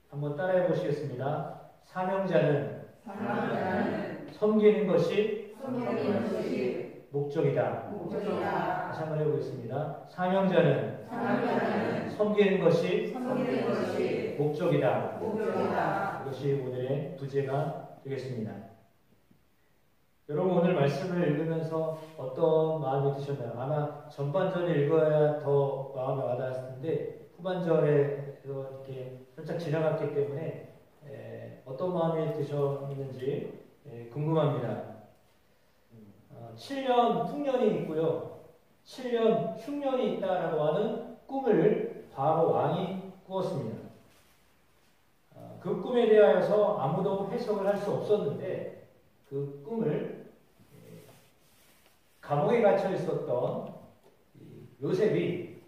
한번 따라해 보시겠습니다. 사명자는 섬기는 것이 목적이다. 다시 한번 해보겠습니다. 사명자는 섬기는 것이 목적이다. 이것이 오늘의 부제가 되겠습니다. 여러분 오늘 말씀을 읽으면서 어떤 마음이 드셨나요? 아마 전반전을 읽어야 더 마음에 와닿았을 텐데 후반전에 이렇게 살짝 지나갔기 때문에 어떤 마음이 드셨는지 궁금합니다. 7년 풍년이 있고요. 7년 흉년이 있다라고 하는 꿈을 바로 왕이 꾸었습니다. 그 꿈에 대하여서 아무도 해석을 할 수 없었는데 그 꿈을 감옥에 갇혀 있었던 요셉이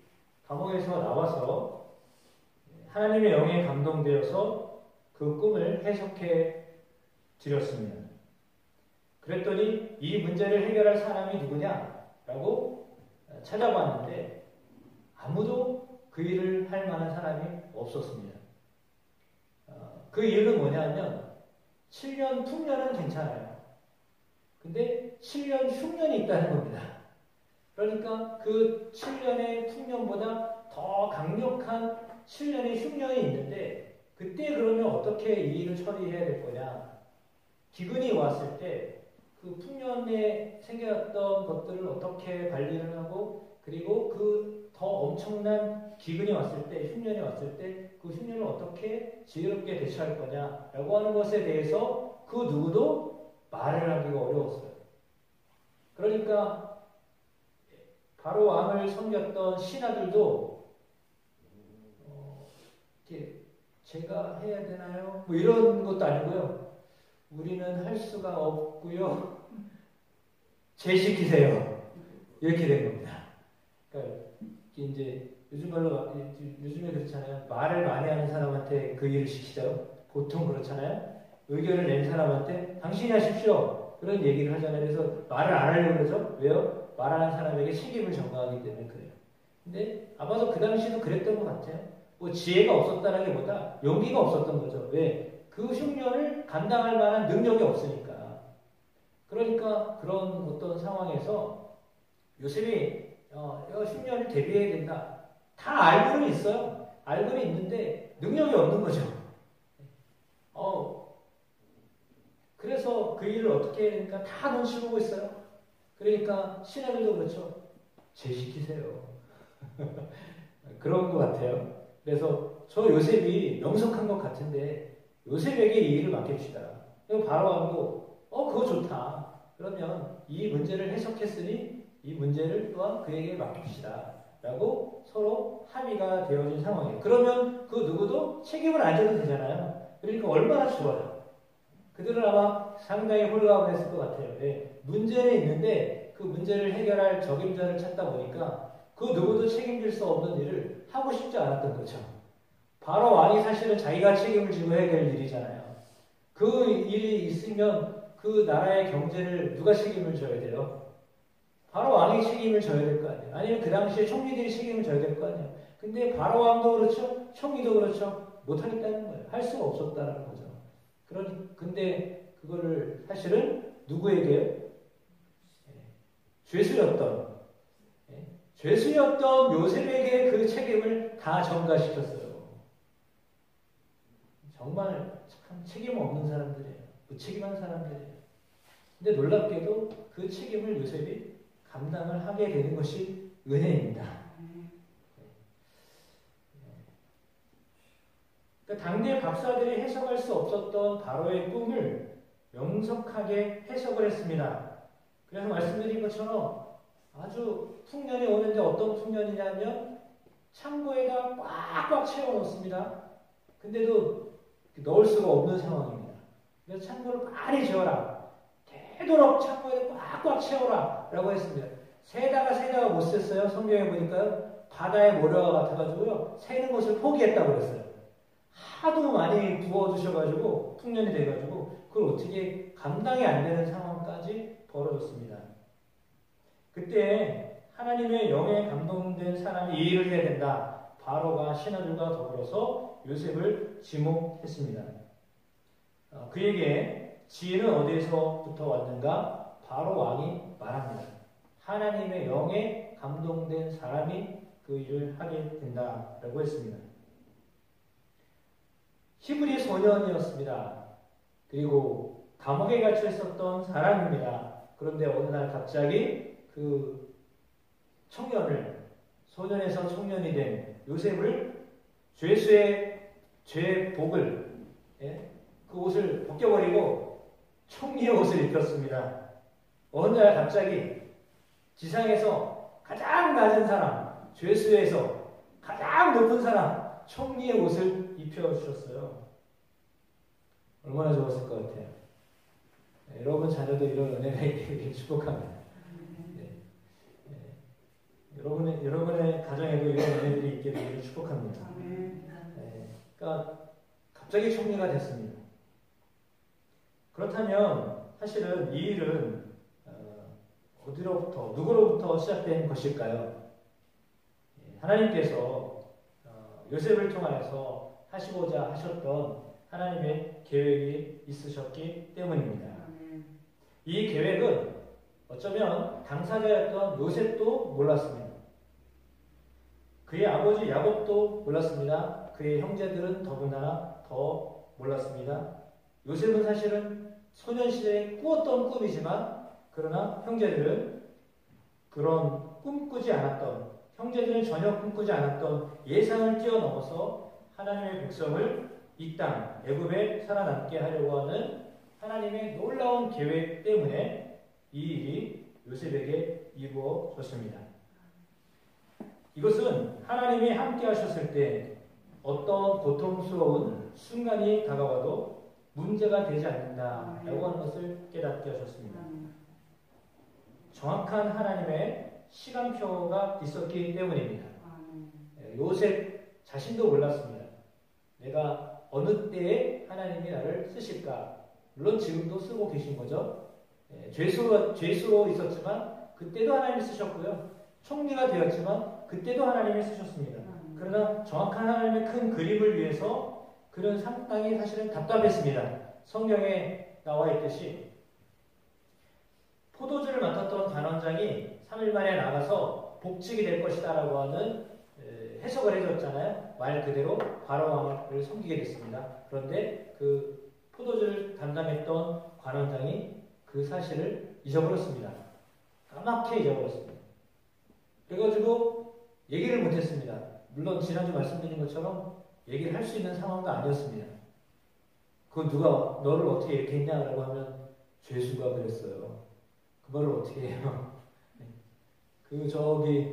감옥에서 나와서 하나님의 영에 감동되어서 그 꿈을 해석해 드렸습니다. 그랬더니 이 문제를 해결할 사람이 누구냐라고 찾아봤는데 아무도 그 일을 할 만한 사람이 없었습니다. 그 이유는 뭐냐면 7년 풍년은 괜찮아요. 근데 7년 흉년이 있다는 겁니다. 그러니까 그 7년의 풍년보다 더 강력한 7년의 흉년이 있는데 그때 그러면 어떻게 이 일을 처리해야 될 거냐. 기근이 왔을 때 그 풍년에 생겼던 것들을 어떻게 관리를 하고 그리고 그 더 엄청난 기근이 왔을 때, 흉년이 왔을 때 그 흉년을 어떻게 지혜롭게 대처할 거냐라고 하는 것에 대해서 그 누구도 말을 하기가 어려웠어요. 그러니까 바로 왕을 섬겼던 신하들도 이렇게 제가 해야 되나요? 뭐 이런 것도 아니고요. 우리는 할 수가 없고요. 제시키세요. 이렇게 된 겁니다. 그러니까 이제 요즘에 그렇잖아요. 말을 많이 하는 사람한테 그 일을 시키죠. 보통 그렇잖아요. 의견을 낸 사람한테 당신이 하십시오. 그런 얘기를 하잖아요. 그래서 말을 안 하려고 그러죠. 왜요? 말하는 사람에게 책임을 전가하기 때문에 그래요. 근데 아마도 그 당시도 그랬던 것 같아요. 뭐 지혜가 없었다라기보다 용기가 없었던 거죠. 왜? 그 흉년을 감당할 만한 능력이 없으니까. 그러니까 그런 어떤 상황에서 요셉이 흉년을 대비해야 된다. 다 알고는 있어요. 알고는 있는데 능력이 없는 거죠. 그래서 그 일을 어떻게 해야 되니까 다 눈치 보고 있어요. 그러니까 신하들도 그렇죠. 제시키세요. 그런 것 같아요. 그래서 저 요셉이 명석한 것 같은데 요셉에게 이 일을 맡깁시다. 바로 왕도 그거 좋다. 그러면 이 문제를 해석했으니 이 문제를 또한 그에게 맡깁시다. 라고 서로 합의가 되어진 상황이에요. 그러면 그 누구도 책임을 안 져도 되잖아요. 그러니까 얼마나 좋아요. 그들은 아마 상당히 홀가분했을 것 같아요. 문제는 있는데 그 문제를 해결할 적임자를 찾다 보니까 그 누구도 책임질 수 없는 일을 하고 싶지 않았던 거죠. 바로 왕이 사실은 자기가 책임을 지고 해야 될 일이잖아요. 그 일이 있으면 그 나라의 경제를 누가 책임을 져야 돼요? 바로 왕이 책임을 져야 될 거 아니에요. 아니면 그 당시에 총리들이 책임을 져야 될 거 아니에요. 근데 바로 왕도 그렇죠. 총리도 그렇죠. 못하겠다는 거예요. 할 수가 없었다는 거죠. 근데 그거를 사실은 누구에게요? 죄수였던 요셉에게 그 책임을 다 전가시켰어요. 정말 참 책임 없는 사람들이에요. 무책임한 사람들이에요. 근데 놀랍게도 그 책임을 요셉이 감당을 하게 되는 것이 은혜입니다. 그러니까 당대 박사들이 해석할 수 없었던 바로의 꿈을 명석하게 해석을 했습니다. 그래서 말씀드린 것처럼 아주 풍년이 오는데 어떤 풍년이냐면 창고에다 꽉꽉 채워놓습니다. 근데도 넣을 수가 없는 상황입니다. 그래서 창고를 많이 지어라. 되도록 창고에 꽉꽉 채워라. 라고 했습니다. 세다가 못 셌어요. 성경에 보니까요. 바다의 모래와 같아가지고요. 새는 것을 포기했다고 그랬어요. 하도 많이 부어주셔가지고 풍년이 돼가지고 그걸 어떻게 감당이 안 되는 상황까지 벌어졌습니다. 그때 하나님의 영에 감동된 사람이 이 일을 해야 된다. 바로가 신하들과 더불어서 요셉을 지목했습니다. 그에게 지혜는 어디에서부터 왔는가? 바로 왕이 말합니다. 하나님의 영에 감동된 사람이 그 일을 하게 된다라고 했습니다. 히브리 소년이었습니다. 그리고 감옥에 갇혀 있었던 사람입니다. 그런데 어느 날 갑자기 그 소년에서 청년이 된 요셉을 죄수의 죄복을, 그 옷을 벗겨버리고 총리의 옷을 입혔습니다. 어느 날 갑자기 지상에서 가장 낮은 사람, 죄수에서 가장 높은 사람, 총리의 옷을 입혀주셨어요. 얼마나 좋았을 것 같아요. 여러분 자녀도 이런 은혜가 있기를 축복합니다. 여러분의 가정에도 이런 은혜들이 있게 되기를 축복합니다. 그러니까 갑자기 총리가 됐습니다. 그렇다면 사실은 이 일은 누구로부터 시작된 것일까요? 하나님께서 요셉을 통하여서 하시고자 하셨던 하나님의 계획이 있으셨기 때문입니다. 이 계획은 어쩌면 당사자였던 요셉도 몰랐습니다. 그의 아버지 야곱도 몰랐습니다. 그의 형제들은 더군다나 더 몰랐습니다. 요셉은 사실은 소년 시대에 꾸었던 꿈이지만 그러나 형제들은 그런 형제들은 전혀 꿈꾸지 않았던 예상을 뛰어넘어서 하나님의 백성을 이 땅 애굽에 살아남게 하려고 하는 하나님의 놀라운 계획 때문에 이 일이 요셉에게 이루어졌습니다. 이것은 하나님이 함께 하셨을 때 어떤 고통스러운 순간이 다가와도 문제가 되지 않는다라고 하는 것을 깨닫게 하셨습니다. 정확한 하나님의 시간표가 있었기 때문입니다. 요셉 자신도 몰랐습니다. 내가 어느 때에 하나님이 나를 쓰실까? 물론 지금도 쓰고 계신 거죠. 죄수로 있었지만 그때도 하나님이 쓰셨고요. 총리가 되었지만 그때도 하나님이 쓰셨습니다. 그러나 정확한 하나님의 큰 그림을 위해서 그는 상당히 사실은 답답했습니다. 성경에 나와 있듯이 포도주를 맡았던 관원장이 3일 만에 나가서 복직이 될 것이다 라고 하는 해석을 해줬잖아요. 말 그대로 바로 왕을 섬기게 됐습니다. 그런데 그 포도주를 담당했던 관원장이 그 사실을 잊어버렸습니다. 까맣게 잊어버렸습니다. 그래가지고 얘기를 못했습니다. 물론 지난주 말씀드린 것처럼 얘기를 할 수 있는 상황도 아니었습니다. 그 누가 너를 어떻게 이렇게 했냐라고 하면 죄수가 그랬어요. 그 말을 어떻게 해요?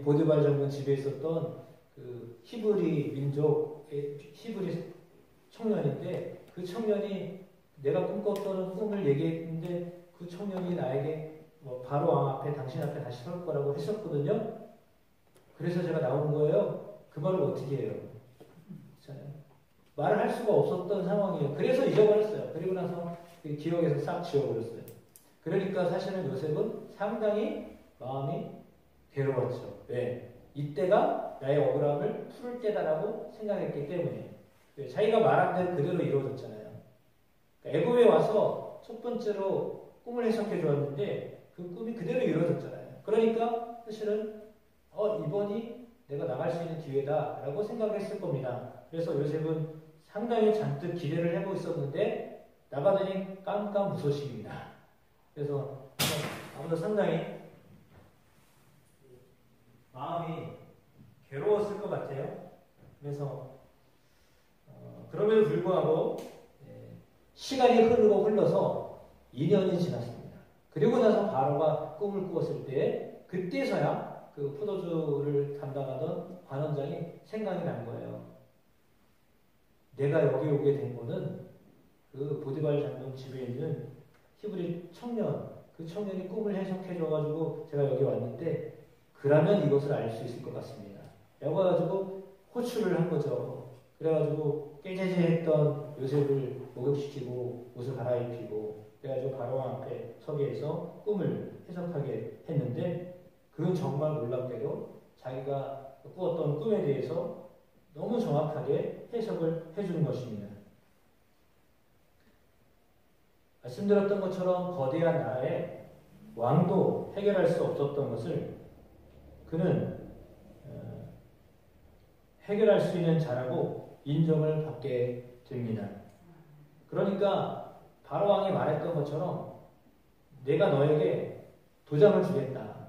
보디발 장군 집에 있었던 그 히브리 민족의 히브리 청년인데 그 청년이 내가 꿈꿨던 꿈을 얘기했는데 그 청년이 나에게 바로 왕 앞에 당신 앞에 다시 설 거라고 했었거든요. 그래서 제가 나온 거예요. 그 말을 어떻게 해요? 말을 할 수가 없었던 상황이에요. 그래서 잊어버렸어요. 그리고 나서 기억에서 싹 지워버렸어요. 그러니까 사실은 요셉은 상당히 마음이 괴로웠죠. 왜? 이때가 나의 억울함을 풀을 때다라고 생각했기 때문에. 자기가 말한 대로 그대로 이루어졌잖아요. 그러니까 애굽에 와서 첫 번째로 꿈을 해석해 주었는데 그 꿈이 그대로 이루어졌잖아요. 그러니까 사실은 이번이 내가 나갈 수 있는 기회다라고 생각을 했을 겁니다. 그래서 요셉은 상당히 잔뜩 기대를 해보고 있었는데 나가더니 깜깜무소식입니다. 그래서 아무도 상당히 마음이 괴로웠을 것 같아요. 그래서 그럼에도 불구하고 시간이 흘러서 2년이 지났습니다. 그리고 나서 바로가 꿈을 꾸었을 때 그때서야 그 포도주를 담당하던 관원장이 생각이 난 거예요. 내가 여기 오게 된 거는 그 보디발 장군 집에 있는 히브리 청년, 그 청년이 꿈을 해석해줘가지고 제가 여기 왔는데 그러면 이것을 알 수 있을 것 같습니다. 라고 해가지고 호출을 한 거죠. 그래가지고 깨제제했던 요셉을 목욕시키고 옷을 갈아입히고 그래가지고 바로왕 앞에 서게 해서 꿈을 해석하게 했는데 그건 정말 놀랍게도 자기가 꾸었던 꿈에 대해서 너무 정확하게 해석을 해주는 것입니다. 말씀드렸던 것처럼 거대한 나라에 왕도 해결할 수 없었던 것을 그는 해결할 수 있는 자라고 인정을 받게 됩니다. 그러니까 바로 왕이 말했던 것처럼 내가 너에게 도장을 주겠다.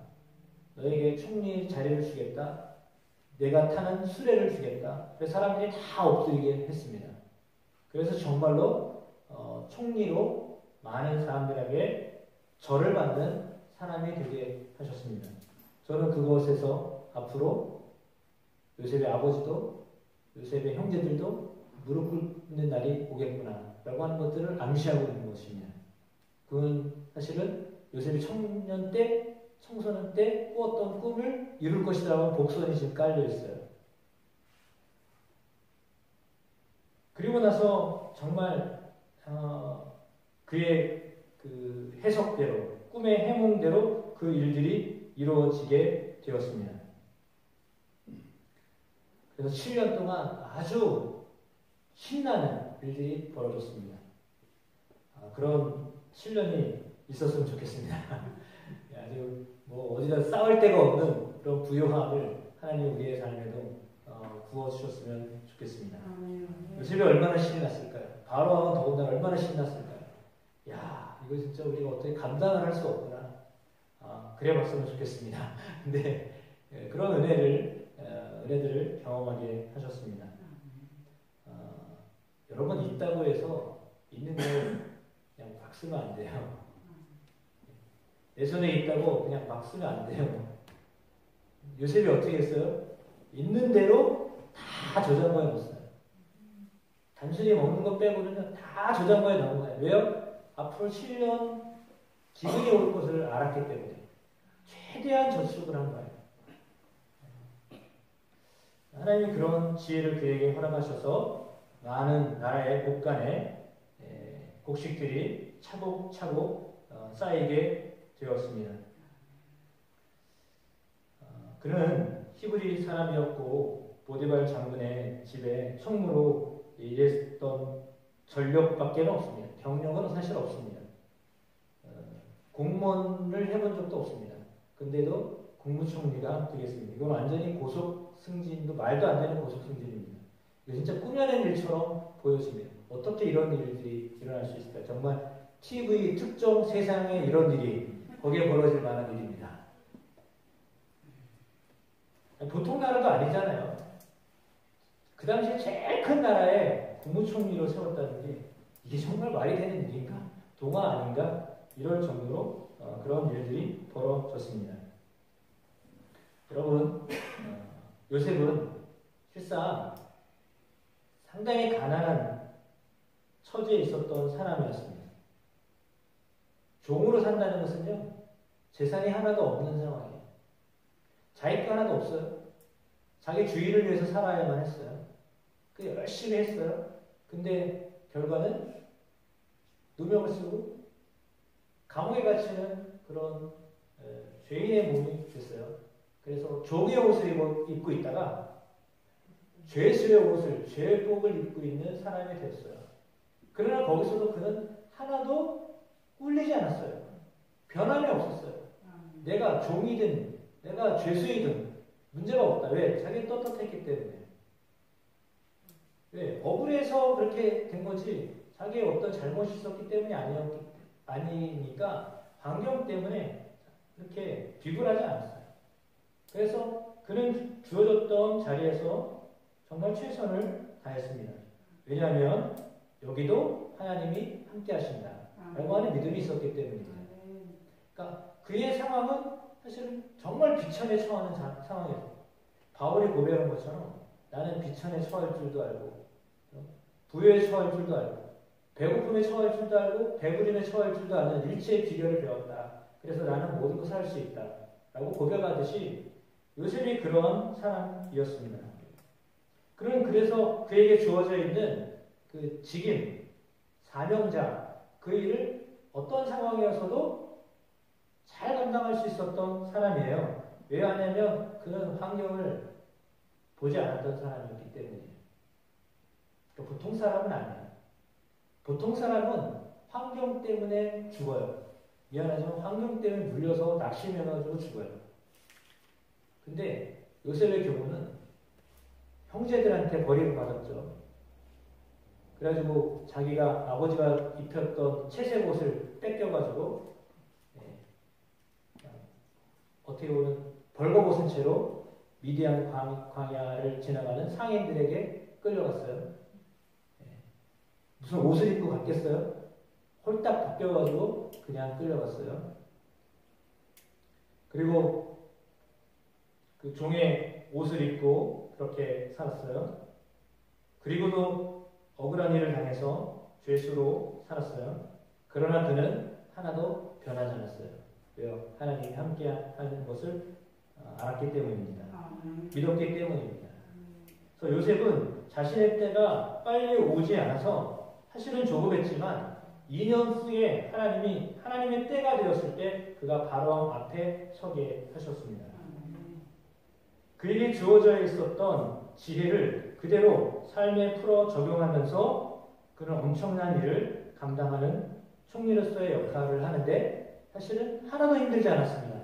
너에게 총리 자리를 주겠다. 내가 타는 수레를 주겠다. 그래서 사람들이 다 엎드리게 했습니다. 그래서 정말로 총리로 많은 사람들에게 절을 받는 사람이 되게 하셨습니다. 저는 그곳에서 앞으로 요셉의 아버지도 요셉의 형제들도 무릎 꿇는 날이 오겠구나 라고 하는 것들을 암시하고 있는 것입니다. 그건 사실은 요셉이 청년 때 청소년 때 꾸었던 꿈을 이룰 것이라는 복선이 지금 깔려 있어요. 그리고 나서 정말 그의 그 해석대로 꿈의 해몽대로 그 일들이 이루어지게 되었습니다. 그래서 7년 동안 아주 신나는 일들이 벌어졌습니다. 그런 7년이 있었으면 좋겠습니다. 아주 뭐 어디다 싸울 데가 없는 그런 부요함을 하나님 우리의 삶에도 부어주셨으면 좋겠습니다. 요셉이 얼마나 신이 났을까요? 바로왕은 더군다나 얼마나 신났을까요? 야, 이거 진짜 우리가 어떻게 감당을 할 수 없구나. 그래 봤으면 좋겠습니다. 근데 그런 은혜들을 경험하게 하셨습니다. 여러분 있다고 해서 있는 걸 그냥 막 쓰면 안 돼요. 내 손에 있다고 그냥 막 쓰면 안 돼요. 요셉이 어떻게 했어요? 있는 대로 다 저장고에 넣었어요. 단순히 먹는 것 빼고는 다 저장고에 넣은 거예요. 왜요? 앞으로 7년 기근이 올 것을 알았기 때문에 최대한 저축을 한 거예요. 하나님이 그런 지혜를 그에게 허락하셔서 많은 나라의 곳간에 곡식들이 차곡차곡 쌓이게 되었습니다. 그는 히브리 사람이었고 보디발 장군의 집에 총무로 일했던 전력밖에 없습니다. 경력은 사실 없습니다. 공무원을 해본 적도 없습니다. 근데도 국무총리가 되겠습니다. 이건 완전히 고속 승진도 말도 안 되는 고속 승진입니다. 이거 진짜 꾸며낸 일처럼 보여집니다. 어떻게 이런 일들이 일어날 수 있을까? 정말 TV 특종 세상에 이런 일이 거기에 벌어질 만한 일입니다. 보통 나라도 아니잖아요. 그 당시에 제일 큰 나라에 국무총리로 세웠다는 게 이게 정말 말이 되는 일인가? 동화 아닌가? 이럴 정도로 그런 일들이 벌어졌습니다. 여러분, 요셉은 실상 상당히 가난한 처지에 있었던 사람이었습니다. 종으로 산다는 것은요, 재산이 하나도 없는 상황이에요. 자기 거 하나도 없어요. 자기 주인을 위해서 살아야만 했어요. 그 열심히 했어요. 근데 결과는 누명을 쓰고 감옥에 갇히는 그런 죄인의 몸이 됐어요. 그래서 종의 옷을 입고 있다가 죄수의 옷을, 죄복을 입고 있는 사람이 됐어요. 그러나 거기서도 그는 하나도 꿀리지 않았어요. 변함이 없었어요. 내가 종이든 내가 죄수이든 문제가 없다. 왜? 자기는 떳떳했기 때문에. 왜? 억울해서 그렇게 된 거지 자기의 어떤 잘못이 있었기 때문이 아니니까 환경 때문에 그렇게 비굴하지 않았어요. 그래서 그는 주어졌던 자리에서 정말 최선을 다했습니다. 왜냐하면 여기도 하나님이 함께 하신다 라고 하는 믿음이 있었기 때문입니다. 그러니까 그의 상황은 사실은 정말 비천에 처하는 상황이었어요. 바울이 고백한 것처럼 나는 비천에 처할 줄도 알고 부여에 처할 줄도 알고 배고픔에 처할 줄도 알고 배부림에 처할 줄도 아는 일체의 비결을 배웠다. 그래서 나는 모든 것을 할 수 있다 라고 고백하듯이 요셉이 그런 사람이었습니다. 그래서 그에게 주어져 있는 그 직임, 사명자, 그 일을 어떤 상황이어서도 잘 감당할 수 있었던 사람이에요. 왜 하냐면 그는 환경을 보지 않았던 사람이었기 때문이에요. 그러니까 보통 사람은 아니에요. 보통 사람은 환경 때문에 죽어요. 미안하지만 환경 때문에 물려서 낙심해가지고 죽어요. 근데 요셉의 경우는 형제들한테 버림을 받았죠. 그래가지고 자기가 아버지가 입혔던 채색 옷을 뺏겨가지고 어떻게 보면 벌거벗은 채로 미디안 광야를 지나가는 상인들에게 끌려갔어요. 무슨 옷을 입고 갔겠어요? 홀딱 벗겨가지고 그냥 끌려갔어요. 그리고 그 종의 옷을 입고 그렇게 살았어요. 그리고도 억울한 일을 당해서 죄수로 살았어요. 그러나 그는 하나도 변하지 않았어요. 왜요? 하나님이 함께 하는 것을 알았기 때문입니다. 믿었기 때문입니다. 그래서 요셉은 자신의 때가 빨리 오지 않아서 사실은 조급했지만 2년 후에 하나님의 때가 되었을 때 그가 바로왕 앞에 서게 하셨습니다. 그에게 주어져 있었던 지혜를 그대로 삶에 풀어 적용하면서 그는 엄청난 일을 감당하는 총리로서의 역할을 하는데 사실은 하나도 힘들지 않았습니다.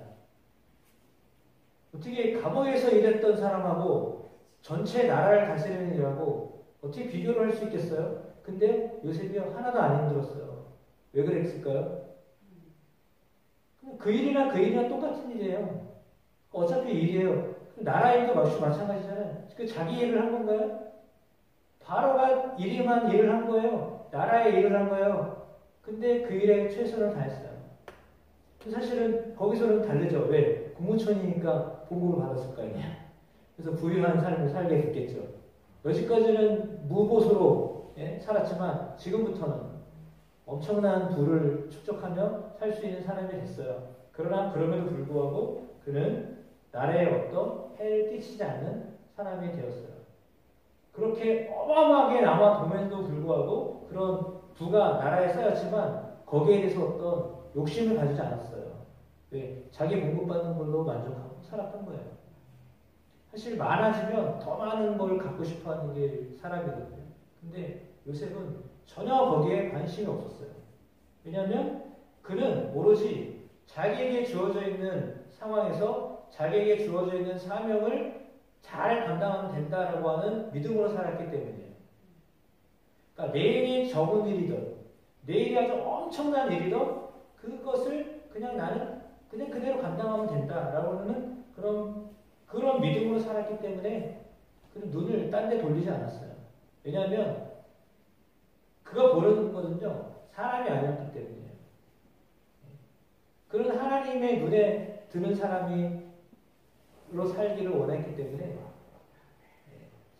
어떻게 감옥에서 일했던 사람하고 전체 나라를 다스리는 일하고 어떻게 비교를 할 수 있겠어요? 근데 요셉이 하나도 안 힘들었어요. 왜 그랬을까요? 그 일이나 똑같은 일이에요. 어차피 일이에요. 나라 일도 마찬가지잖아요. 그 자기 일을 한 건가요? 바로가 일만 일을 한 거예요. 나라의 일을 한 거예요. 근데 그 일에 최선을 다했어요. 사실은 거기서는 다르죠. 왜? 국무총리니까 보고를 받았을 거 아니야. 그래서 부유한 삶을 살게 됐겠죠. 여지까지는 무보수로 살았지만 지금부터는 엄청난 부를 축적하며 살 수 있는 사람이 됐어요. 그러나 그럼에도 불구하고 그는 나라에 어떤 해를 끼치지 않는 사람이 되었어요. 그렇게 어마어마하게 남아 도면도 불구하고 그런 부가 나라에 쌓였지만 거기에 대해서 어떤 욕심을 가지지 않았어요. 왜? 자기 공급받는 걸로 만족하고 살았던 거예요. 사실 많아지면 더 많은 걸 갖고 싶어 하는 게 사람이거든요. 근데 요셉은 전혀 거기에 관심이 없었어요. 왜냐하면 그는 오로지 자기에게 주어져 있는 상황에서 자기에게 주어져 있는 사명을 잘 감당하면 된다라고 하는 믿음으로 살았기 때문이에요. 그러니까 내일이 적은 일이든 내일이 아주 엄청난 일이든 그것을 그냥 나는 그냥 그대로 감당하면 된다라고 하는 그런 믿음으로 살았기 때문에 그는 눈을 딴 데 돌리지 않았어요. 왜냐하면 그가 보는 것은요 사람이 아니었기 때문이에요. 그런 하나님의 눈에 드는 사람으로 살기를 원했기 때문에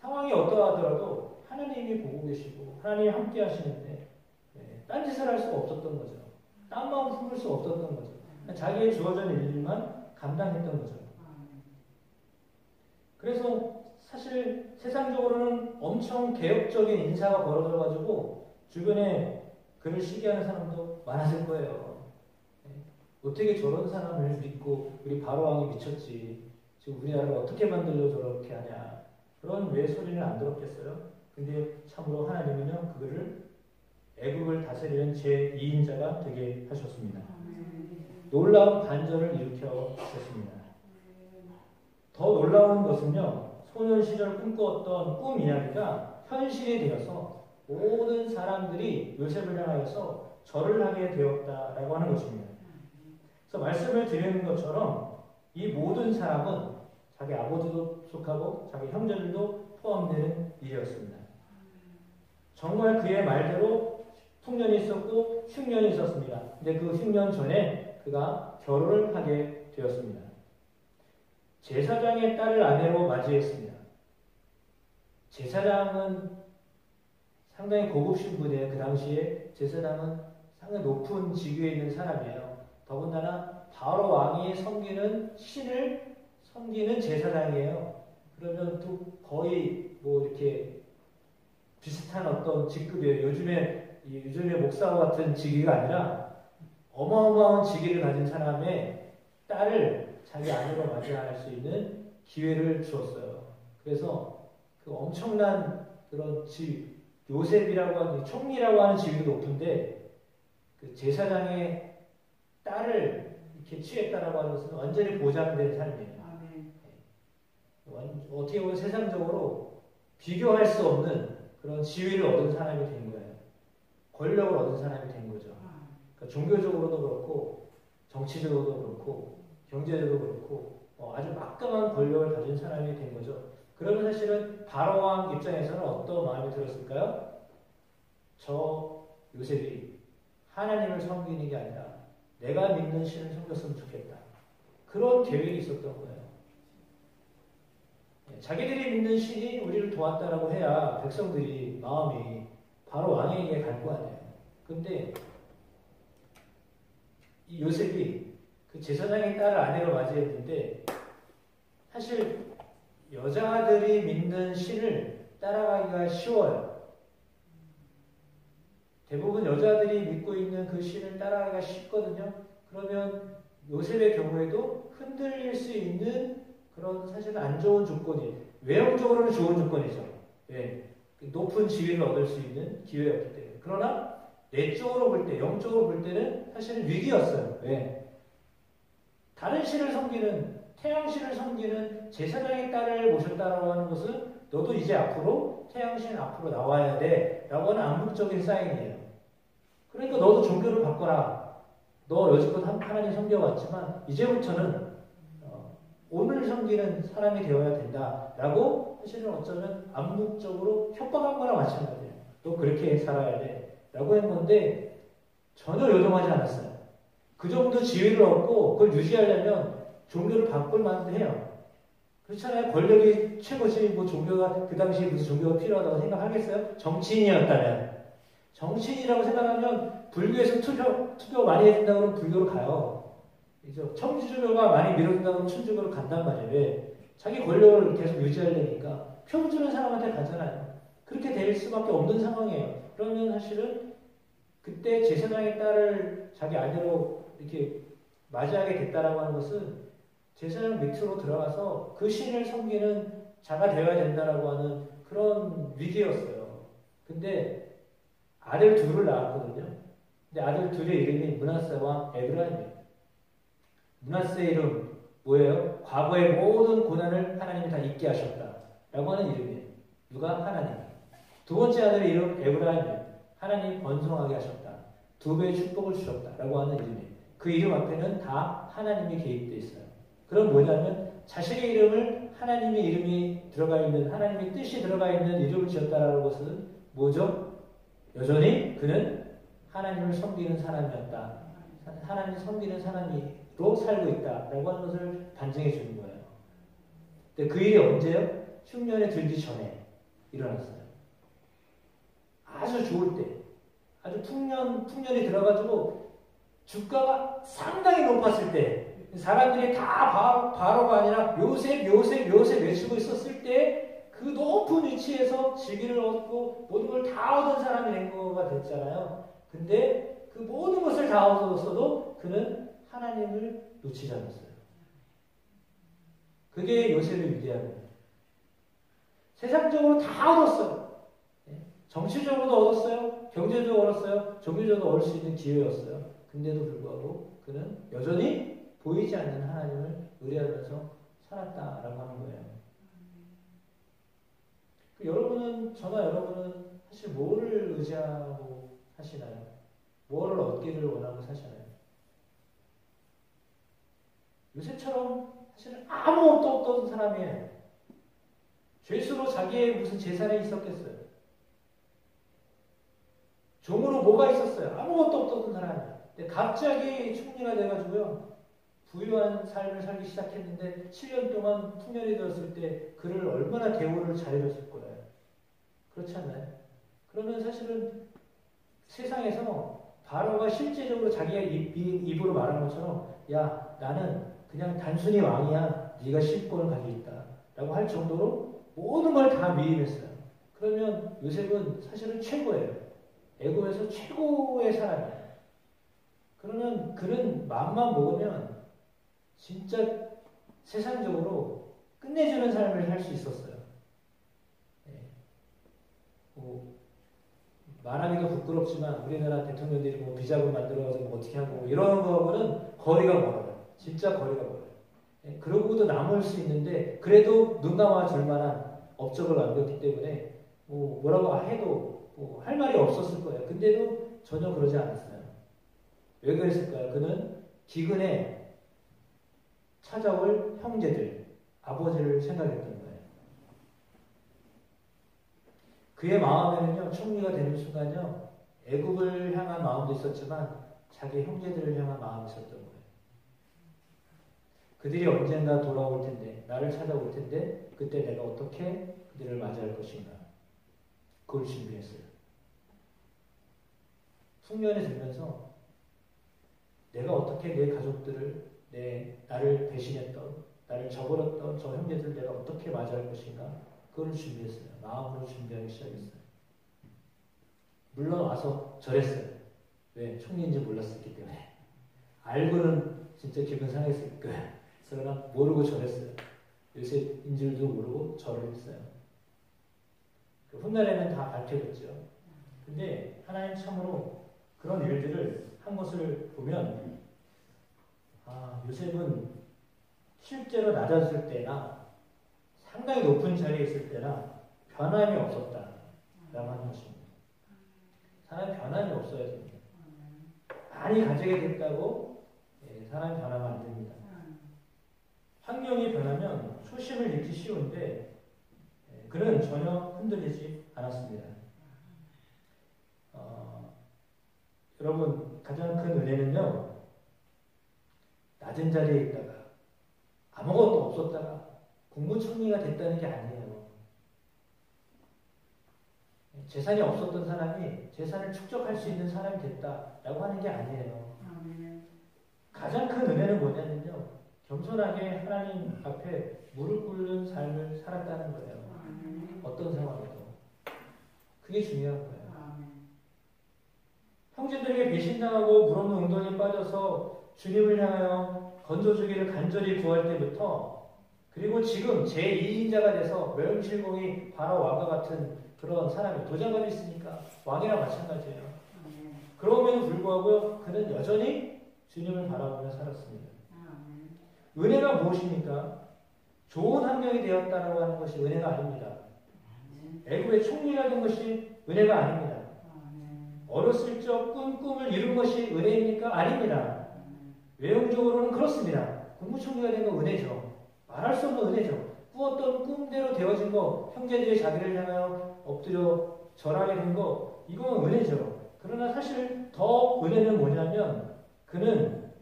상황이 어떠하더라도 하나님이 보고 계시고 하나님이 함께 하시는데 딴짓을 할 수가 없었던 거죠. 딴 마음 품을 수 없었던 거죠. 자기의 주어진 일만 감당했던 거죠. 그래서 사실 세상적으로는 엄청 개혁적인 인사가 벌어져가지고 주변에 그를 시기하는 사람도 많았을 거예요. 어떻게 저런 사람을 믿고 우리 바로왕이 미쳤지. 지금 우리나라를 어떻게 만들려 저렇게 하냐. 그런 왜 소리는 안 들었겠어요? 근데 참으로 하나님은요 그들을 애국을 다스리는 제2인자가 되게 하셨습니다. 놀라운 반전을 일으켜 주셨습니다. 더 놀라운 것은요 소년 시절 꿈꾸었던 꿈 이야기가 현실이 되어서 모든 사람들이 요셉을 향하여서 절을 하게 되었다라고 하는 것입니다. 그래서 말씀을 드리는 것처럼 이 모든 사람은 자기 아버지도 속하고 자기 형제들도 포함되는 일이었습니다. 정말 그의 말대로 풍년이 있었고 흉년이 있었습니다. 근데 그 흉년 전에 그가 결혼을 하게 되었습니다. 제사장의 딸을 아내로 맞이했습니다. 제사장은 상당히 고급 신분이에요. 그 당시에 제사장은 상당히 높은 직위에 있는 사람이에요. 더군다나 바로 왕이 섬기는 신을 섬기는 제사장이에요. 그러면 또 거의 뭐 이렇게 비슷한 어떤 직급이에요. 요즘의 목사와 같은 직위가 아니라 어마어마한 직위를 가진 사람의 딸을 자기 아내로 맞이할 수 있는 기회를 주었어요. 그래서 그 엄청난 그런 요셉이라고 하는 총리라고 하는 지위도 높은데 그 제사장의 딸을 이렇게 취했다라고 하는 것은 완전히 보장된 삶이에요. 어떻게 보면 세상적으로 비교할 수 없는 그런 지위를 얻은 사람이 된 거예요. 권력을 얻은 사람이 된 거죠. 그러니까 종교적으로도 그렇고 정치적으로도 그렇고 경제적으로도 그렇고 아주 막강한 권력을 가진 사람이 된 거죠. 그러면 사실은 바로 왕 입장에서는 어떤 마음이 들었을까요? 저 요셉이 하나님을 섬기는 게 아니라 내가 믿는 신을 섬겼으면 좋겠다. 그런 계획이 있었던 거예요. 자기들이 믿는 신이 우리를 도왔다라고 해야 백성들이 마음이 바로 왕에게 갈 거 아니에요. 근데 이 요셉이 그 제사장의 딸을 아내로 맞이했는데 사실 여자들이 믿는 신을 따라가기가 쉬워요. 대부분 여자들이 믿고 있는 그 신을 따라가기가 쉽거든요. 그러면 요셉의 경우에도 흔들릴 수 있는 그런 사실은 안 좋은 조건이, 외형적으로는 좋은 조건이죠. 예, 높은 지위를 얻을 수 있는 기회였기 때문에. 그러나 내적으로 볼 때, 영적으로 볼 때는 사실은 위기였어요. 왜? 다른 신을 섬기는, 태양신을 섬기는 제사장의 딸을 모셨다라고 하는 것은 너도 이제 앞으로 태양신 앞으로 나와야 돼 라고 하는 암묵적인 사인이에요. 그러니까 너도 종교를 바꿔라. 너 여지껏 하나님 섬겨왔지만 이제부터는 오늘 섬기는 사람이 되어야 된다라고 사실은 어쩌면 암묵적으로 협박한 거랑 마찬가지예요. 너 그렇게 살아야 돼 라고 한 건데 전혀 요동하지 않았어요. 그 정도 지위를 얻고 그걸 유지하려면 종교를 바꿀 만도 해요. 그렇잖아요. 권력이 최고지 뭐 종교가 그 당시에 무슨 종교가 필요하다고 생각하겠어요? 정치인이었다면. 정치인이라고 생각하면 불교에서 투표 많이 해준다고 그러면 불교로 가요. 천주교가 많이 밀어준다고 그러면 천주교로 간단 말이에요. 왜? 자기 권력을 계속 유지하려니까 표 주는 사람한테 가잖아요. 그렇게 될 수밖에 없는 상황이에요. 그러면 사실은 그때 제사장의 딸을 자기 아내로 이렇게 맞이하게 됐다라고 하는 것은 제사장 밑으로 들어가서 그 신을 섬기는 자가 되어야 된다라고 하는 그런 위기였어요. 근데 아들 둘을 낳았거든요. 근데 아들 둘의 이름이 므낫세와 에브라임이에요. 므낫세의 이름 뭐예요? 과거의 모든 고난을 하나님이 다 잊게 하셨다라고 하는 이름이에요. 누가? 하나님. 두 번째 아들의 이름 에브라임이에요. 하나님이 번성하게 하셨다. 두 배의 축복을 주셨다라고 하는 이름이에요. 그 이름 앞에는 다 하나님이 개입되어 있어요. 그럼 뭐냐면 자신의 이름을 하나님의 이름이 들어가 있는, 하나님의 뜻이 들어가 있는 이름을 지었다라는 것은 뭐죠? 여전히 그는 하나님을 섬기는 사람이었다. 하나님을 섬기는 사람으로 살고 있다라고 하는 것을 반증해 주는 거예요. 근데 그 일이 언제요? 흉년에 들기 전에 일어났어요. 아주 좋을 때, 아주 풍년이 들어가지고 주가가 상당히 높았을 때, 사람들이 다 바로가 아니라 요셉 외치고 있었을 때 그 높은 위치에서 직위를 얻고 모든 걸 다 얻은 사람이 된 거가 됐잖아요. 근데 그 모든 것을 다 얻었어도 그는 하나님을 놓치지 않았어요. 그게 요셉의 위대한 거예요. 세상적으로 다 얻었어요. 정치적으로도 얻었어요. 경제적으로 얻었어요. 종교적으로 얻을 수 있는 기회였어요. 근데도 불구하고 그는 여전히 보이지 않는 하나님을 의뢰하면서 살았다라고 하는 거예요. 여러분은 사실 뭐를 의지하고 사시나요? 뭐를 얻기를 원하고 사시나요? 요새처럼 사실은 아무것도 없던 사람이에요. 죄수로 자기의 무슨 재산이 있었겠어요? 종으로 뭐가 있었어요? 아무것도 없던 사람이에요. 근데 갑자기 총리가 돼가지고요. 부유한 삶을 살기 시작했는데 7년 동안 풍년이 되었을 때 그를 얼마나 대우를 잘해줬을 거예요. 그렇지 않나요? 그러면 사실은 세상에서 바로가 실제적으로 자기가 입으로 말한 것처럼 야 나는 그냥 단순히 왕이야. 네가 실권을 가지고 있다. 라고 할 정도로 모든 걸 다 위임했어요. 그러면 요셉은 사실은 최고예요. 애굽에서 최고의 사람이에요. 그러면 그는 마음만 먹으면 진짜 세상적으로 끝내주는 삶을 살 수 있었어요. 뭐 말하기도 부끄럽지만 우리나라 대통령들이 뭐 비자금 만들어가지고 뭐 어떻게 하고 이런 거하고는 거리가 멀어요. 진짜 거리가 멀어요. 예, 그러고도 남을 수 있는데 그래도 눈 감아 줄 만한 업적을 만들었기 때문에 뭐라고 해도 할 말이 없었을 거예요. 근데도 전혀 그러지 않았어요. 왜 그랬을까요? 그는 기근에 찾아올 형제들, 아버지를 생각했던 거예요. 그의 마음에는요, 총리가 되는 순간요, 애굽을 향한 마음도 있었지만 자기 형제들을 향한 마음이 있었던 거예요. 그들이 언젠가 돌아올 텐데, 나를 찾아올 텐데, 그때 내가 어떻게 그들을 맞이할 것인가. 그걸 준비했어요. 숙련에 들면서 내가 어떻게 내 가족들을, 나를 배신했던, 나를 저버렸던 저 형제들 내가 어떻게 맞이할 것인가. 그걸 준비했어요. 마음으로 준비하기 시작했어요. 물론 와서 절했어요. 왜? 총리인지 몰랐기 때문에. 알고는 진짜 기분 상했을 거예요. 그러나 모르고 절했어요. 요셉인 줄도 모르고 절을 했어요. 그 훗날에는 다 밝혀졌죠. 근데 하나님 참으로 그런 일들을 한 것을 보면 요셉은 실제로 낮았을 때나 상당히 높은 자리에 있을 때나 변함이 없었다. 라고 하는 것입니다. 사람이 변함이 없어야 됩니다. 많이 가지게 됐다고 사람이 변하면 안 됩니다. 환경이 변하면 초심을 잃기 쉬운데 그는 전혀 흔들리지 않았습니다. 여러분 가장 큰 은혜는요. 낮은 자리에 있다가 아무것도 없었다가 국무총리가 됐다는 게 아니에요. 재산이 없었던 사람이 재산을 축적할 수 있는 사람이 됐다라고 하는 게 아니에요. 가장 큰 은혜는 뭐냐면요. 겸손하게 하나님 앞에 무릎 꿇는 삶을 살았다는 거예요. 어떤 상황에도. 그게 중요한 거예요. 형제들에게 배신당하고 물없는 웅덩이에 빠져서 주님을 향하여 건져주기를 간절히 구할 때부터 그리고 지금 제2인자가 돼서 멸실공이 바로 왕과 같은 그런 사람이 도장관이 있으니까 왕이랑 마찬가지예요. 그럼에도 불구하고 그는 여전히 주님을 바라보며 살았습니다. 은혜가 무엇입니까? 좋은 환경이 되었다라고 하는 것이 은혜가 아닙니다. 애굽의 총리가 된 것이 은혜가 아닙니다. 어렸을 적 꿈을 이룬 것이 은혜입니까? 아닙니다. 외형적으로는 그렇습니다. 국무총리가 된 건 은혜죠. 말할 수 없는 은혜죠. 꾸었던 꿈대로 되어진 거, 형제들이 자기를 향하여 엎드려 절하게 된 거, 이건 은혜죠. 그러나 사실 더 은혜는 뭐냐면 그는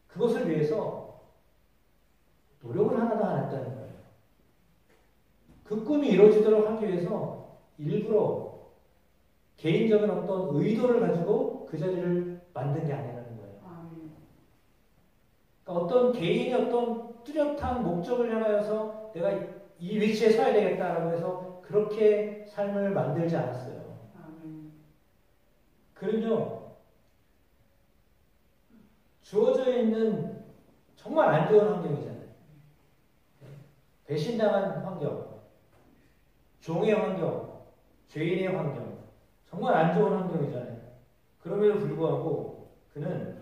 그것을 위해서 노력을 하나도 안 했다는 거예요. 그 꿈이 이루어지도록 하기 위해서 일부러 개인적인 어떤 의도를 가지고 그 자리를 만든 게 아니라는 거예요. 그러니까 어떤 개인이 어떤 뚜렷한 목적을 향하여서 내가 이 위치에 서야 되겠다라고 해서 그렇게 삶을 만들지 않았어요. 그는요, 주어져 있는 정말 안 좋은 환경이잖아요. 배신당한 환경, 종의 환경, 죄인의 환경, 정말 안 좋은 환경이잖아요. 그럼에도 불구하고 그는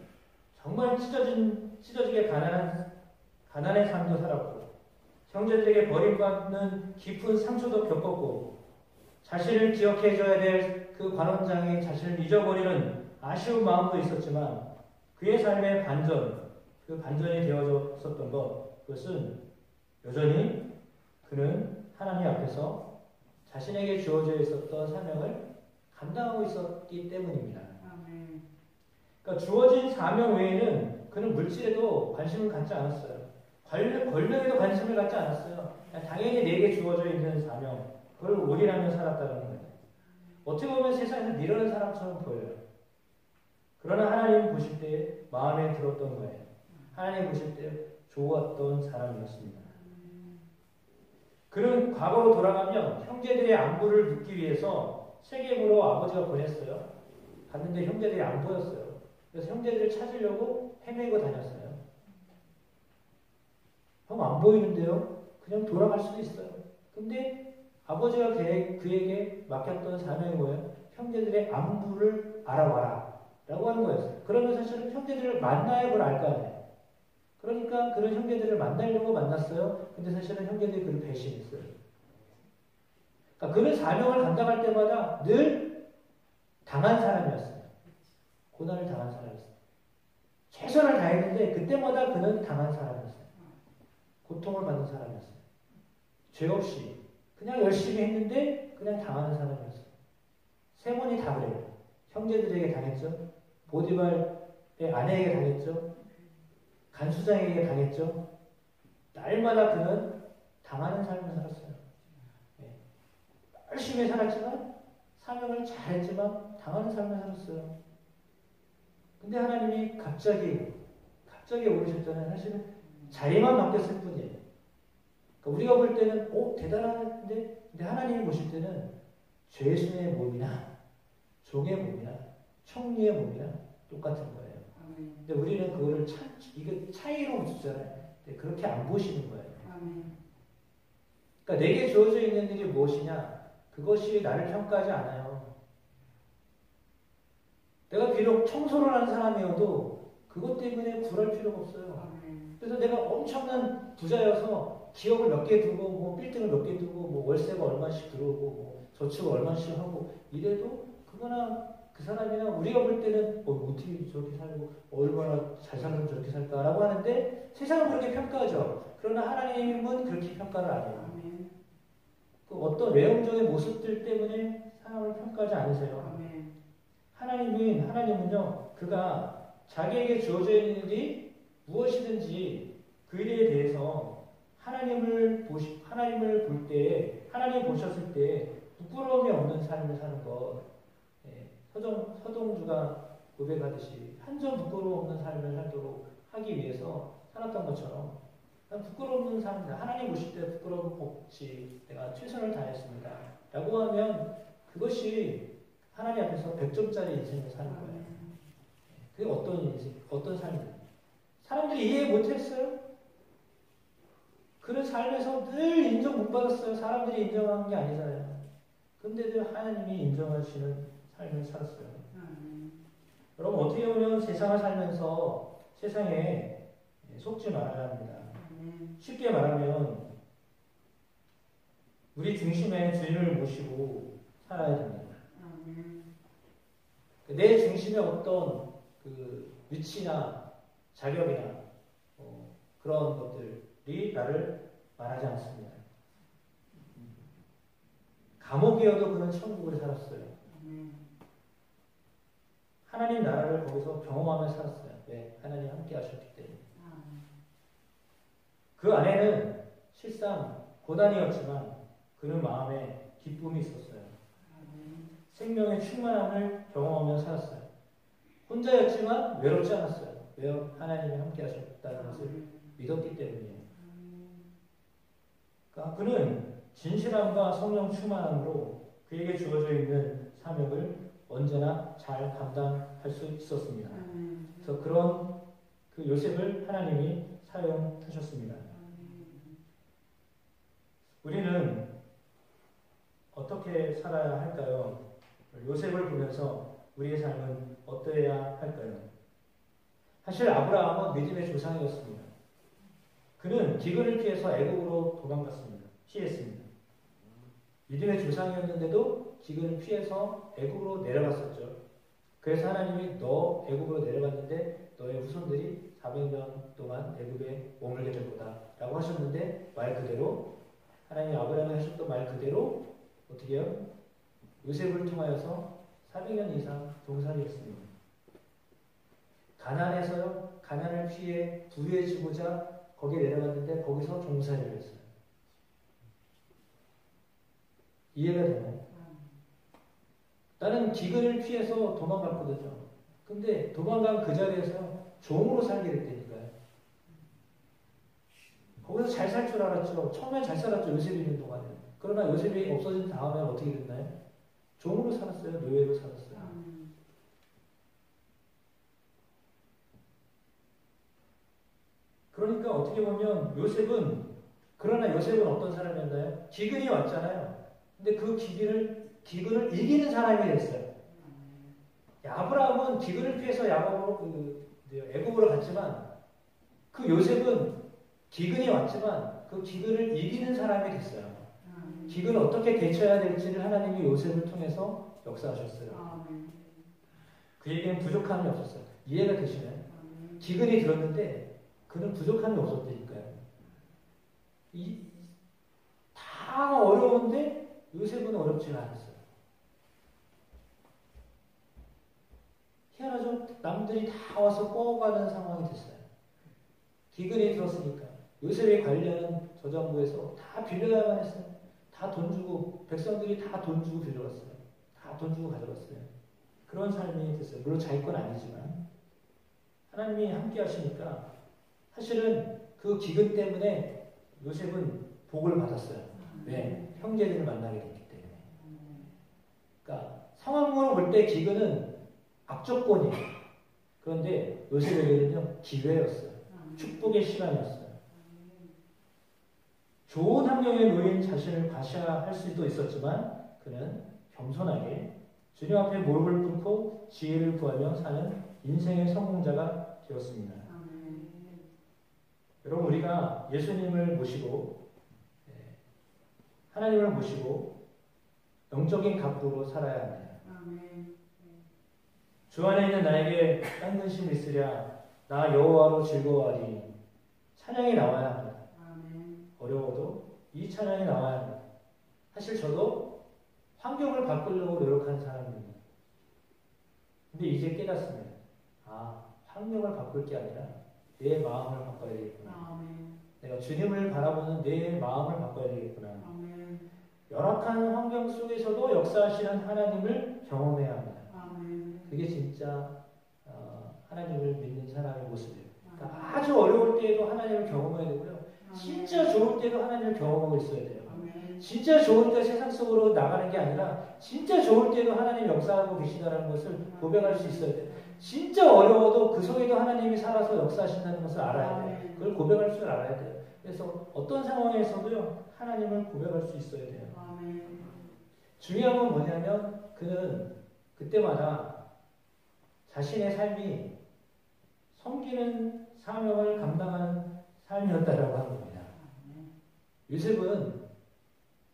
정말 찢어지게 가난의 삶도 살았고 형제들에게 버림받는 깊은 상처도 겪었고 자신을 기억해줘야 될 그 관원장이 자신을 잊어버리는 아쉬운 마음도 있었지만 그의 삶의 그 반전이 되어졌었던 것, 그것은 여전히 그는 하나님 앞에서 자신에게 주어져 있었던 사명을 감당하고 있었기 때문입니다. 그러니까 주어진 사명 외에는 그는 물질에도 관심을 갖지 않았어요. 권력에도 관심을 갖지 않았어요. 당연히 내게 주어져 있는 사명, 그걸 올인하며 살았다는 거예요. 어떻게 보면 세상에서 미련한 사람처럼 보여요. 그러나 하나님 보실 때 마음에 들었던 거예요. 하나님 보실 때 좋았던 사람이었습니다. 그는 과거로 돌아가면 형제들의 안부를 묻기 위해서 세겜으로 아버지가 보냈어요. 갔는데 형제들이 안 보였어요. 그래서 형제들을 찾으려고 헤매고 다녔어요. 형 안 보이는데요? 그냥 돌아갈 수도 있어요. 근데 아버지가 그에게 맡겼던 사명이 뭐예요? 형제들의 안부를 알아와라 라고 하는 거였어요. 그러면 사실은 형제들을 만나야 그걸 알 거 아니에요. 그러니까 그런 형제들을 만나려고 만났어요. 근데 사실은 형제들이 그를 배신했어요. 그러니까 그는 사명을 감당할 때마다 늘 당한 사람이었어요. 고난을 당한 사람이었어요. 최선을 다했는데 그때마다 그는 당한 사람이었어요. 고통을 받는 사람이었어요. 죄 없이 그냥 열심히 했는데 그냥 당하는 사람이었어요. 세 번이 다 그래요. 형제들에게 당했죠. 보디발의 아내에게 당했죠. 간수장에게 당했죠. 날마다 그는 당하는 삶을 살았어요. 네. 열심히 살았지만 사명을 잘했지만 당하는 삶을 살았어요. 근데 하나님이 갑자기 오르셨잖아요. 사실은 자리만 바뀌었을 뿐이에요. 그러니까 우리가 볼 때는 대단한데 근데 하나님이 보실 때는 죄수의 몸이나 종의 몸이나 총리의 몸이나 똑같은 거예요. 근데 우리는 그거를 이게 차이로 주잖아요. 그렇게 안 보시는 거예요. 그러니까 내게 주어져 있는 일이 무엇이냐? 그것이 나를 평가하지 않아요. 내가 비록 청소를 하는 사람이어도 그것 때문에 굴할 필요가 없어요. 그래서 내가 엄청난 부자여서 기업을 몇 개 두고 뭐 빌딩을 몇 개 두고 뭐 월세가 얼마씩 들어오고 뭐 저축을 얼마씩 하고 이래도 그거나 그 사람이나 우리가 볼 때는 어떻게 저렇게 살고 얼마나 잘 살면 저렇게 살까라고 하는데 세상은 그렇게 평가하죠. 그러나 하나님은 그렇게 평가를 안 해요. 그 어떤 외형적인 모습들 때문에 사람을 평가하지 않으세요. 하나님은요, 그가 자기에게 주어져 있는 일이 무엇이든지 그 일에 대해서 하나님을 볼 때에, 하나님 보셨을 때 부끄러움이 없는 삶을 사는 것. 서동주가 고백하듯이 한 점 부끄러움 없는 삶을 살도록 하기 위해서 살았던 것처럼 부끄러움 없는 삶, 하나님 보실 때 부끄러움 없이 내가 최선을 다했습니다. 라고 하면 그것이 하나님 앞에서 100점짜리 인생을 사는 거예요. 그게 어떤 인생, 어떤 삶이에요? 사람들이 이해 못했어요? 그런 삶에서 늘 인정 못 받았어요. 사람들이 인정하는 게 아니잖아요. 근데도 하나님이 인정하시는 삶을 살았어요. 여러분 어떻게 보면 세상을 살면서 세상에 속지 말아야 합니다. 쉽게 말하면 우리 중심에 주인을 모시고 살아야 됩니다. 내 중심에 어떤 그 위치나 자격이나 그런 것들이 나를 말하지 않습니다. 감옥이어도 그는 천국을 살았어요. 하나님 나라를 거기서 경험하며 살았어요. 왜? 하나님 함께 하셨기 때문에. 그 안에는 실상 고난이었지만 그는 마음에 기쁨이 있었어요. 생명의 충만함을 경험하며 살았어요. 혼자였지만 외롭지 않았어요. 왜요? 하나님이 함께 하셨다는 것을 믿었기 때문이에요. 그러니까 그는 진실함과 성령 충만함으로 그에게 주어져 있는 사명을 언제나 잘 감당할 수 있었습니다. 그래서 그런 그 요셉을 하나님이 사용하셨습니다. 우리는 어떻게 살아야 할까요? 요셉을 보면서 우리의 삶은 어떠해야 할까요? 사실 아브라함은 믿음의 조상이었습니다. 그는 기근을 피해서 애국으로 도망갔습니다. 피했습니다. 믿음의 조상이었는데도 기근을 피해서 애국으로 내려갔었죠. 그래서 하나님이 너 애국으로 내려갔는데 너의 후손들이 400년 동안 애국에 머물게 될 거다 라고 하셨는데 말 그대로 하나님이 아브라함에 하셨던 말 그대로 어떻게 해요? 요셉을 통하여서 400년 이상 동살이 했습니다. 가난해서요. 가난을 피해 부유해지고자 거기에 내려갔는데 거기서 종살이를 했어요. 이해가 되나요? 나는 기근을 피해서 도망갔거든요. 근데 도망간 그 자리에서 종으로 살게 됐다니까요. 거기서 잘 살 줄 알았죠. 처음엔 잘 살았죠. 요셉이 있는 동안에. 그러나 요셉이 없어진 다음에 어떻게 됐나요? 종으로 살았어요. 노예로 살았어요. 그러니까 어떻게 보면 그러나 요셉은 어떤 사람이었나요? 기근이 왔잖아요. 근데 그 기근을 이기는 사람이 됐어요. 아브라함은 기근을 피해서 애굽으로 갔지만 그 요셉은 기근이 왔지만 그 기근을 이기는 사람이 됐어요. 기근을 어떻게 대처해야 될지를 하나님이 요셉을 통해서 역사하셨어요. 그에게는 부족함이 없었어요. 이해가 되시나요? 기근이 들었는데 그는 부족함이 없었다니까요. 다 어려운데 요셉은 어렵지가 않았어요. 희한하죠? 남들이 다 와서 꿔가는 상황이 됐어요. 기근이 들었으니까. 요셉의 관리하는 저장부에서 다 빌려야만 했어요. 다 돈 주고, 백성들이 다 돈 주고 빌려갔어요. 다 돈 주고 가져갔어요. 그런 삶이 됐어요. 물론 자기 건 아니지만. 하나님이 함께 하시니까 사실은 그 기근 때문에 요셉은 복을 받았어요. 왜? 형제들을 만나게 됐기 때문에. 그러니까 상황으로 볼 때 기근은 악조건이에요. 그런데 요셉에게는요, 기회였어요. 축복의 시간이었어요. 좋은 환경에 놓인 자신을 과시할 수도 있었지만 그는 겸손하게 주님 앞에 무릎을 꿇고 지혜를 구하며 사는 인생의 성공자가 되었습니다. 여러분, 우리가 예수님을 모시고 하나님을 모시고 영적인 각도로 살아야 합니다. 주 안에 있는 나에게 딴 근심이 있으랴 나 여호와로 즐거워하리. 찬양이 나와야 합니다. 어려워도 이 찬양이 나와야 합니다. 사실 저도 환경을 바꾸려고 노력한 사람입니다. 근데 이제 깨닫습니다. 환경을 바꿀 게 아니라 내 마음을 바꿔야 되겠구나. 내가 주님을 바라보는 내 마음을 바꿔야 되겠구나. 열악한 환경 속에서도 역사하시는 하나님을 경험해야 합니다. 그게 진짜 하나님을 믿는 사람의 모습이에요. 그러니까 아주 어려울 때에도 하나님을 경험해야 되고요. 진짜 좋을 때도 하나님을 경험하고 있어야 돼요. 진짜 좋을 때 세상 속으로 나가는 게 아니라 진짜 좋을 때도 하나님 역사하고 계시다는 것을 고백할 수 있어야 돼요. 진짜 어려워도 그 속에도 하나님이 살아서 역사하신다는 것을 알아야 돼요. 그걸 고백할 줄 알아야 돼요. 그래서 어떤 상황에서도요, 하나님을 고백할 수 있어야 돼요. 중요한 건 뭐냐면 그는 그때마다 자신의 삶이 섬기는 사명을 감당하는 삶이었다라고 하는 겁니다. 요셉은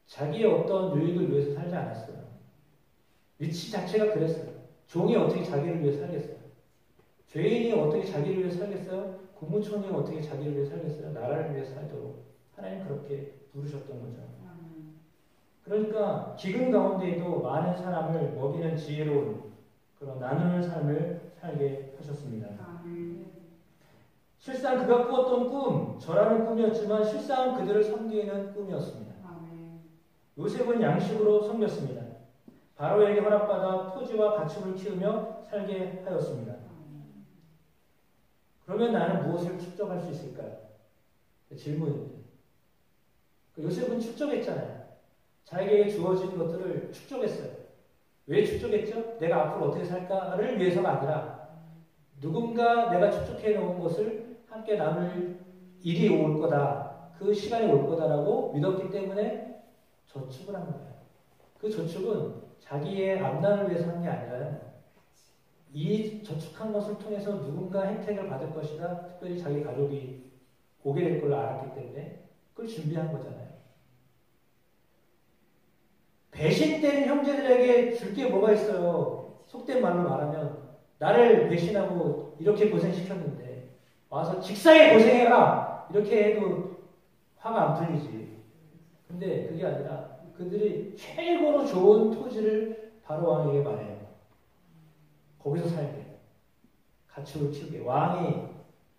자기의 어떤 유익을 위해서 살지 않았어요. 위치 자체가 그랬어요. 종이 어떻게 자기를 위해 살겠어요? 죄인이 어떻게 자기를 위해 살겠어요? 국무총리가 어떻게 자기를 위해 살겠어요? 나라를 위해 살도록 하나님 그렇게 부르셨던 거죠. 그러니까 기근 가운데에도 많은 사람을 먹이는 지혜로운 그런 나누는 삶을 살게 하셨습니다. 실상 그가 꾸었던 꿈, 저라는 꿈이었지만 실상은 그들을 섬기는 꿈이었습니다. 요셉은 양식으로 섬겼습니다. 바로에게 허락받아 토지와 가축을 키우며 살게 하였습니다. 그러면 나는 무엇을 축적할 수 있을까요? 질문입니다. 요셉은 축적했잖아요. 자기에게 주어진 것들을 축적했어요. 왜 축적했죠? 내가 앞으로 어떻게 살까를 위해서가 아니라 누군가 내가 축적해 놓은 것을 함께 나눌 일이 올 거다. 그 시간이 올 거다라고 믿었기 때문에 저축을 한 거예요. 그 저축은 자기의 앞날을 위해서 한 게 아니라요. 이 저축한 것을 통해서 누군가 혜택을 받을 것이다. 특별히 자기 가족이 오게 될 걸 알았기 때문에 그걸 준비한 거잖아요. 배신 때린 형제들에게 줄 게 뭐가 있어요? 속된 말로 말하면 나를 배신하고 이렇게 고생시켰는데 와서 직사에 고생해라 이렇게 해도 화가 안 풀리지. 근데 그게 아니라 그들이 최고로 좋은 토지를 바로 왕에게 말해요. 거기서 살게. 가축을 키우게. 왕이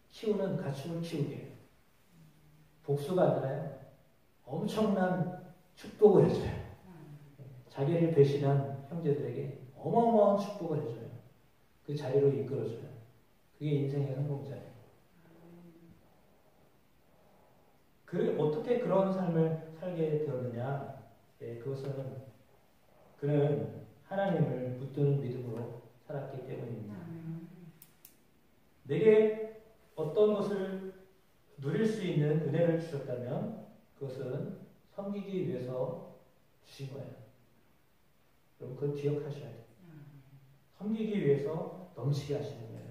키우는 가축을 키우게. 복수가 아니라요. 엄청난 축복을 해줘요. 자기를 배신한 형제들에게 어마어마한 축복을 해줘요. 그 자리로 이끌어줘요. 그게 인생의 성공자예요. 어떻게 그런 삶을 살게 되었느냐? 그것은 그는 하나님을 붙드는 믿음으로 살았기 때문입니다. 내게 어떤 것을 누릴 수 있는 은혜를 주셨다면 그것은 섬기기 위해서 주신 거예요. 여러분 그걸 기억하셔야 돼요. 섬기기 위해서 넘치게 하시는 거예요.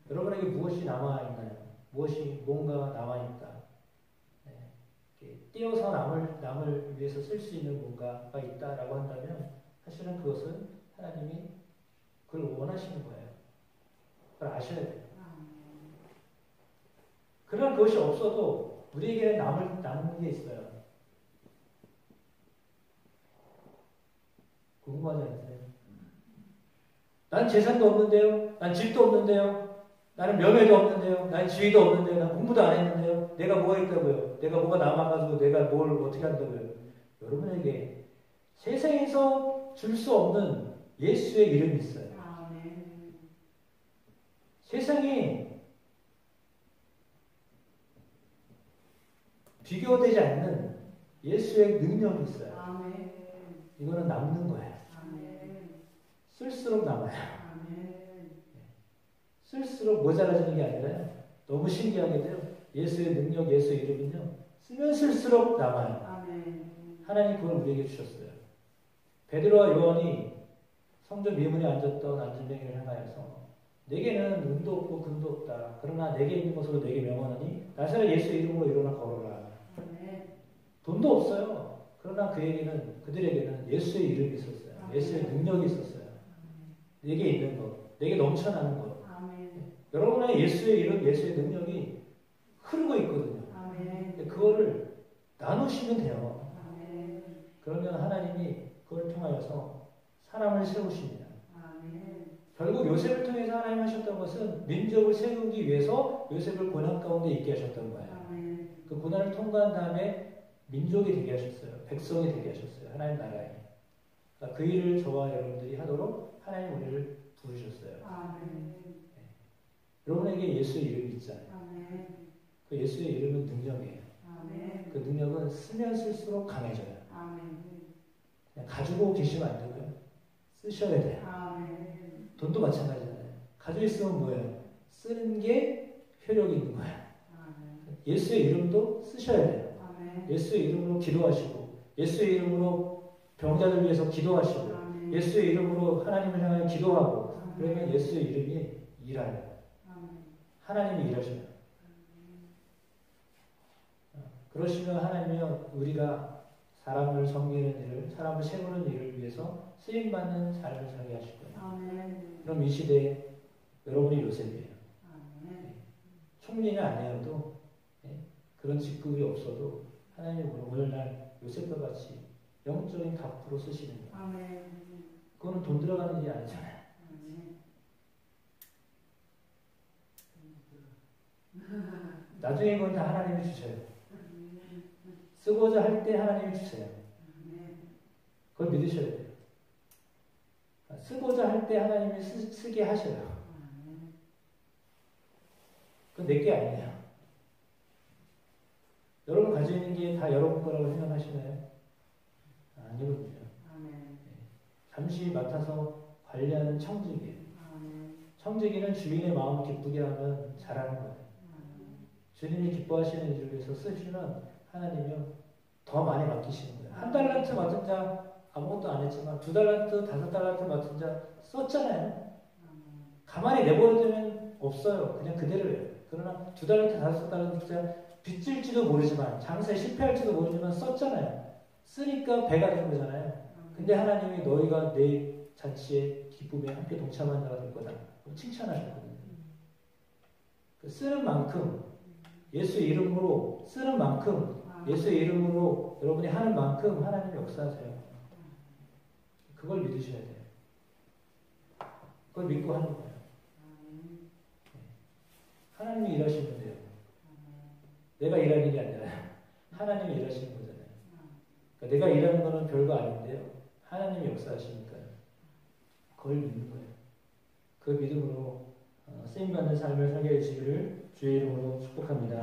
여러분에게 무엇이 남아있나요? 무엇이 뭔가 남아있다. 네. 띄어서 남을 위해서 쓸 수 있는 뭔가가 있다라고 한다면 사실은 그것은 하나님이 그걸 원하시는 거예요. 그걸 아셔야 돼요. 그러나 그것이 없어도 우리에게는 남는 게 있어요. 궁금하지 않으세요? 난 재산도 없는데요. 난 집도 없는데요. 나는 명예도 없는데요. 난 지위도 없는데요. 난 공부도 안 했는데요. 내가 뭐가 있다고요? 내가 뭐가 남아가지고 내가 뭘 어떻게 한다고요? 여러분에게 세상에서 줄 수 없는 예수의 이름이 있어요. 세상이 비교되지 않는 예수의 능력이 있어요. 이거는 남는 거예요. 쓸수록 남아요. 쓸수록 모자라지는 게 아니라요. 너무 신기하게도요. 예수의 능력, 예수의 이름은요. 쓰면 쓸수록 남아요. 하나님 그걸 우리에게 주셨어요. 베드로와 요한이 성전 미문에 앉았던 안진뱅이를 향하여서 내게는 은도 없고 금도 없다. 그러나 내게 있는 것으로 내게 명하노니 나사렛 예수 이름으로 일어나 걸어라. 돈도 없어요. 그러나 그들에게는 예수의 이름이 있었어요. 예수의 능력이 있었어요. 내게 있는 것, 내게 넘쳐나는 것. 여러분의 예수의 이름, 예수의 능력이 흐르고 있거든요. 그거를 나누시면 돼요. 그러면 하나님이 그걸 통하여서 사람을 세우십니다. 결국 요셉을 통해서 하나님 하셨던 것은 민족을 세우기 위해서 요셉을 고난 가운데 있게 하셨던 거예요. 그 고난을 통과한 다음에 민족이 되게 하셨어요. 백성이 되게 하셨어요. 하나님 나라에. 그러니까 그 일을 저와 여러분들이 하도록 하나님 우리를 부르셨어요. 여러분에게 예수의 이름이 있잖아요. 그 예수의 이름은 능력이에요. 그 능력은 쓰면 쓸수록 강해져요. 그냥 가지고 계시면 안 되고요. 쓰셔야 돼요. 돈도 마찬가지잖아요. 가지고 있으면 뭐예요? 쓰는 게 효력이 있는 거예요. 예수의 이름도 쓰셔야 돼요. 예수의 이름으로 기도하시고 예수의 이름으로 병자들 위해서 기도하시고 예수의 이름으로 하나님을 향하여 기도하고 그러면 예수의 이름이 일하요. 하나님이 일하셔요. 그러시면 하나님이 우리가 사람을 섬기는 일을, 사람을 세우는 일을 위해서 쓰임받는 삶을 살게 하실 거예요. 그럼 이 시대에 여러분이 요셉이에요. 총리는 아니어도 그런 직급이 없어도 하나님이 오늘날 요셉과 같이 영적인 갑부로 쓰시는 거예요. 그거는 돈 들어가는 일이 아니잖아요. 나중에 그건 다 하나님이 주셔요. 쓰고자 할 때 하나님이 주세요. 그걸 믿으셔야 돼요. 쓰고자 할 때 하나님이 쓰게 하셔요. 그건 내게 아니에요. 여러분 가지고 있는 게 다 여러분 거라고 생각하시나요? 아니거든요. 잠시 맡아서 관리하는 청지기예요. 청지기는 주인의 마음을 기쁘게 하면 잘하는 거예요. 주님이 기뻐하시는 일을 위해서 쓰시면 하나님이 더 많이 맡기시는 거예요. 한 달란트 맡은 자 아무것도 안 했지만 2달란트, 5달란트 맡은 자 썼잖아요. 가만히 내버려두면 없어요. 그냥 그대로예요. 그러나 2달란트, 5달란트 자 빚질지도 모르지만 장사에 실패할지도 모르지만 썼잖아요. 쓰니까 배가 된 거잖아요. 근데 하나님이 너희가 내 잔치에 기쁨에 함께 동참하는 자가 될 거다. 칭찬하셨거든요. 쓰는 만큼 예수의 이름으로 쓰는 만큼 예수의 이름으로 여러분이 하는 만큼 하나님이 역사하세요. 그걸 믿으셔야 돼요. 그걸 믿고 하는 거예요. 하나님이 일하시면 돼요. 내가 일하는 게 아니라 하나님이 일하시는 거잖아요. 그러니까 내가 일하는 거는 별거 아닌데요. 하나님이 역사하시니까요. 그걸 믿는 거예요. 그 믿음으로 쓰임받는 삶을 살게 해주시기를 주의 이름으로 축복합니다.